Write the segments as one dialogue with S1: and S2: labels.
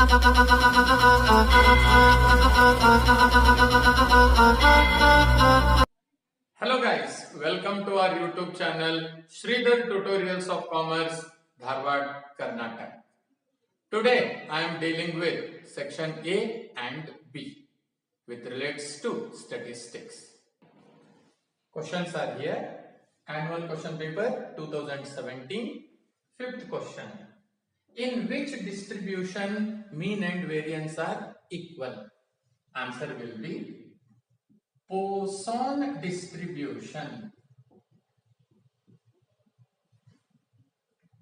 S1: Hello guys, welcome to our YouTube channel Sridhar Tutorials of Commerce, Dharwad, Karnataka. Today I am dealing with section A and B with relates to statistics. Questions are here. Annual question paper 2017. Fifth question. In which distribution mean and variance are equal? Answer will be Poisson distribution.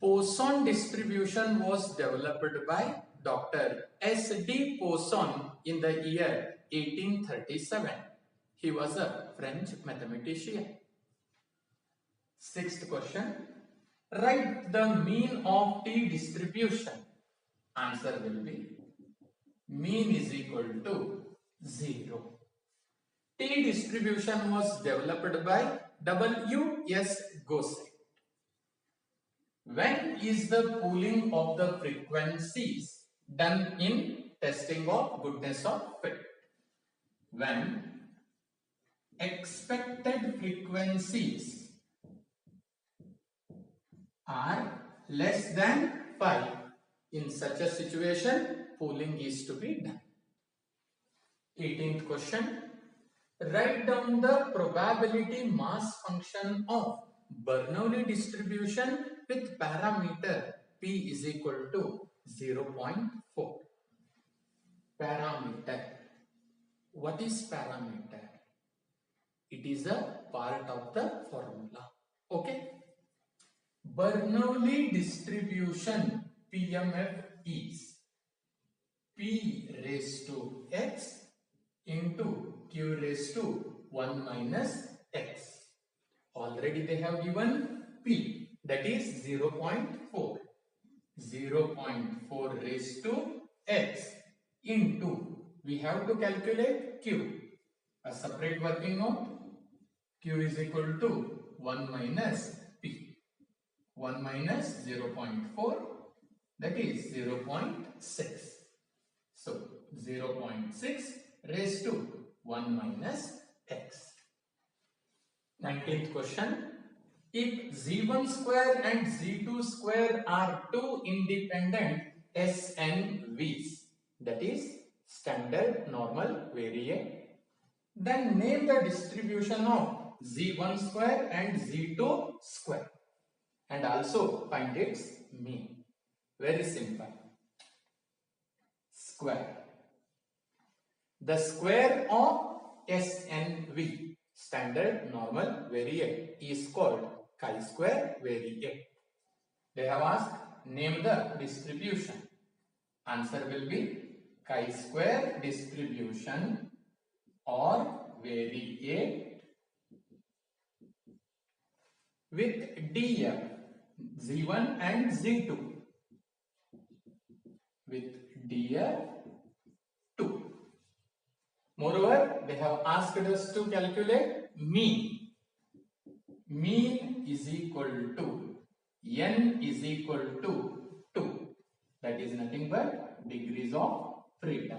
S1: Poisson distribution was developed by Dr. S.D. Poisson in the year 1837. He was a French mathematician. Sixth question. Write the mean of T distribution. Answer will be mean is equal to 0. T distribution was developed by W.S. Gossett. When is the pooling of the frequencies done in testing of goodness of fit? When expected frequencies are less than 5. In such a situation, pooling is to be done. 18th question. Write down the probability mass function of Bernoulli distribution with parameter P is equal to 0.4. Parameter. What is parameter? It is a part of the formula. Okay. Bernoulli distribution PMF is P raised to x into Q raised to 1 minus x. Already they have given P, that is 0.4. 0.4 raised to x into, we have to calculate Q. A separate working note, Q is equal to 1 minus P. 1 minus 0.4, that is 0.6. So 0.6 raised to 1 minus x. 19th question. If Z1 square and Z2 square are two independent SNVs, that is standard, normal, variate, then name the distribution of Z1 square and Z2 square and also find its mean. Very simple. Square. The square of SNV, standard, normal, variate, is called chi-square variate. They have asked, name the distribution. Answer will be chi-square distribution or variate with DF, Z1 and Z2. With DF 2. Moreover, they have asked us to calculate mean. Mean is equal to n is equal to 2. That is nothing but degrees of freedom.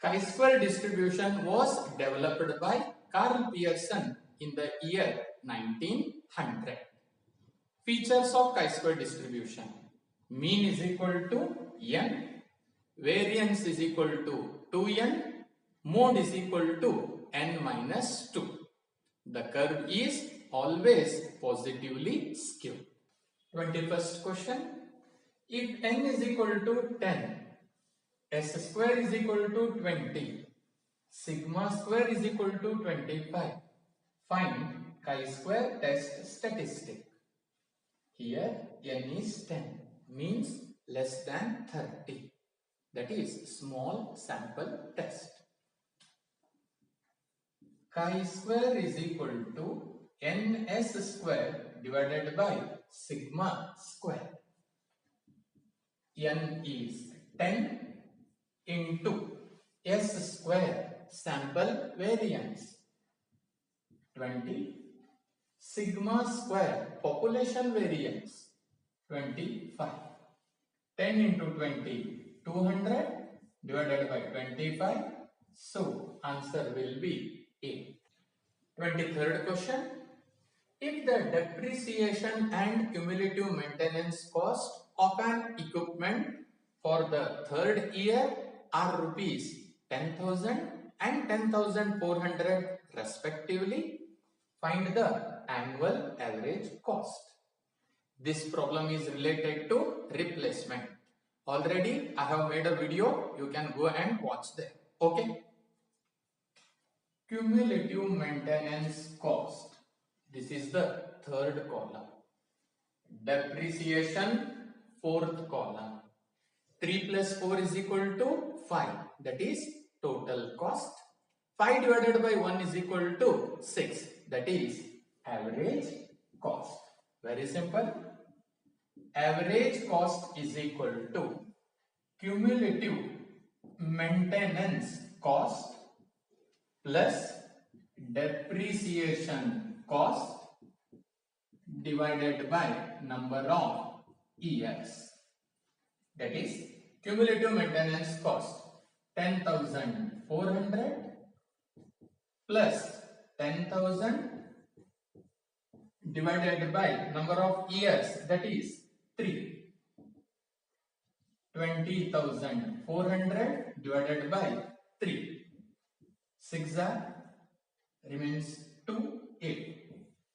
S1: Chi-square distribution was developed by Carl Pearson in the year 1900. Features of chi-square distribution. Mean is equal to n. Variance is equal to 2n, mode is equal to n minus 2. The curve is always positively skewed. 21st question. If n is equal to 10, s square is equal to 20, sigma square is equal to 25, find chi-square test statistic. Here n is 10, means less than 30. That is small sample test. Chi-square is equal to ns square divided by sigma square. N is 10 into s square sample variance 20, sigma square population variance 25. 10 into 20, 200 divided by 25. So answer will be A. 23rd question. If the depreciation and cumulative maintenance cost of an equipment for the third year are rupees 10,000 and 10,400 respectively, find the annual average cost. This problem is related to replacement. Already I have made a video, you can go and watch there. Okay. Cumulative maintenance cost. This is the third column. Depreciation, fourth column. 3 plus 4 is equal to 5. That is total cost. 5 divided by 1 is equal to 6. That is average cost. Very simple. Average cost is equal to cumulative maintenance cost plus depreciation cost divided by number of years. That is cumulative maintenance cost 10,400 plus 10,000 divided by number of years, that is 3. 20,400 divided by 3. 6 remains 2, 8.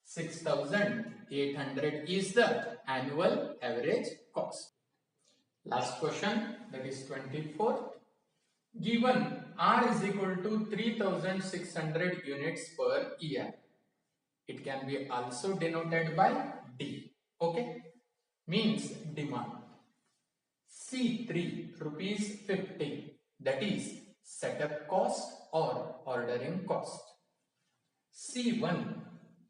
S1: 6,800 is the annual average cost. Last question, that is 24th. Given R is equal to 3,600 units per year. It can be also denoted by D. Okay? Means demand. C3 rupees 50. That is setup cost or ordering cost. C1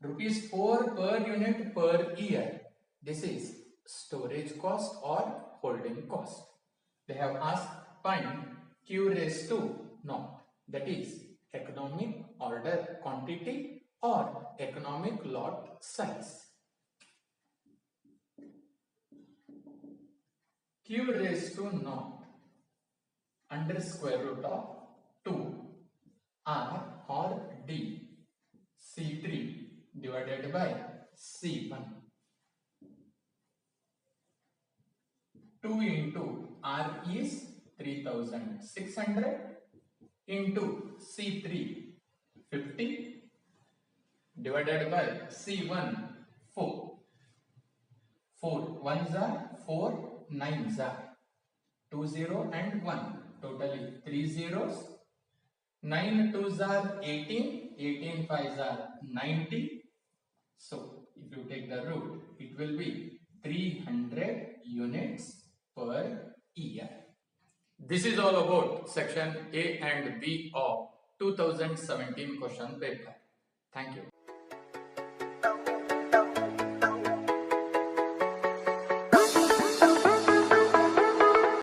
S1: rupees 4 per unit per year. This is storage cost or holding cost. They have asked find Q raised to naught. That is economic order quantity or economic lot size. Q raised to naught under square root of 2 R or D C3 divided by C1. 2 into R is 3,600 into C3 50 divided by C1 4. 4 ones are 4 9s are 2 0 and 1, totally 3 zeros. 9 2s are 18, 18 5s are 90. So if you take the root, it will be 300 units per year. This is all about section A and B of 2017 question paper. Thank you.